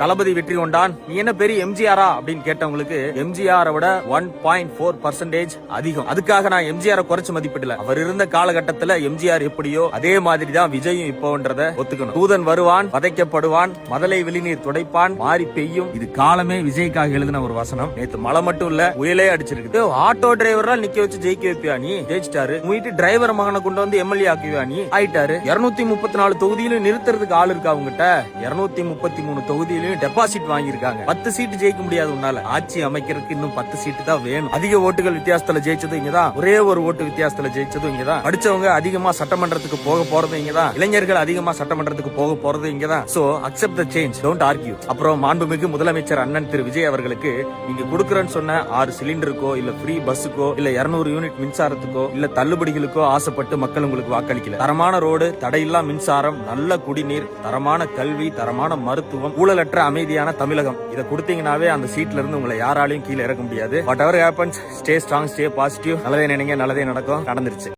தளபதி வெற்றி கொண்டான், நீ என்ன பெரிய எம்ஜிஆரா அப்படின்னு கேட்டவங்களுக்கு எம்ஜிஆரை விட 1.4% அதிகம். அதுக்காக நான் எம்ஜிஆரை குறைச்சு மதிப்பிடல. அவர் இருந்த காலகட்டத்துல எம்ஜிஆர் எப்படியோ அதே மாதிரி தான் விஜயும் இப்போன்றத ஒத்துக்கணும். தூதன் வருவான், வதைக்கப்படுவான், மதலை வெளிநீர் துடைப்பான், மாறி பெய்யும். இது காலமே விஜய்க்காக எழுதின ஒரு வசனம். நேத்து மழை மட்டும் இல்ல, புயலே அடிச்சிருக்கு. ஆட்டோ டிரைவரா நிக்க வச்சு ஜெயிக்க வைப்பியா நீ? ஜெயிச்சிட்டாரு. உங்க டிரைவர் மகனை கொண்டு வந்து எம்எல்ஏ ஆக்குவியா நீ? ஆயிட்டாரு. 234 தொகுதியிலும் நிறுத்துறதுக்கு ஆள் இருக்கா அவங்ககிட்ட? 233 தொகுதியிலும் டெபாசிட் வாங்கியிருக்காங்க. 10 சீட்டு ஜெயிக்க முடியாது உன்னால. ஆட்சி அமைக்கிறதுக்கு இன்னும் 10 சீட்டு தான் வேணும். அதிக ஓட்டுகள் வித்தியாசத்துல ஜெயிச்சதும் இங்கதான். ஒரே ஒரு ஓட்டு வித்தியாசத்துல ஜெயிச்சதும் இங்கதான். படிச்சவங்க அதிகமா சட்டமன்றத்துக்கு போக போறதும் இங்கதான். இளைஞர்கள் அதிகமா சட்டமன்றத்துக்கு போக போறது இங்கதான். So accept the change, don't argue. அப்புறம் மாண்புமிகு முதலமைச்சர் அண்ணன் திரு விஜய் அவர்களுக்கு நீங்க கொடுக்கறேன்னு சொன்ன 6 சிலிண்டருக்கோ இல்ல ஃப்ரீ பஸ்ஸுக்கோ இல்ல 200 யூனிட் மின்சாரத்துக்கோ இல்ல தள்ளுபடிகளுக்கோ ஆசைப்பட்டு மக்கள் உங்களுக்கு வாக்களிக்கல. தரமான ரோடு, தடையில்லா மின்சாரம், நல்ல குடிநீர், தரமான கல்வி, தரமான மருத்துவம், ஊழலற்ற அமைதியான தமிழகம், இதை கொடுத்தீங்கன்னாவே அந்த சீட்ல இருந்து உங்களை யாராலையும் கீழே இறக்க முடியாது. What ever happens, stay strong, stay positive. நல்லதே நினைங்க, நல்லதே நடக்கும். நடந்துருச்சு.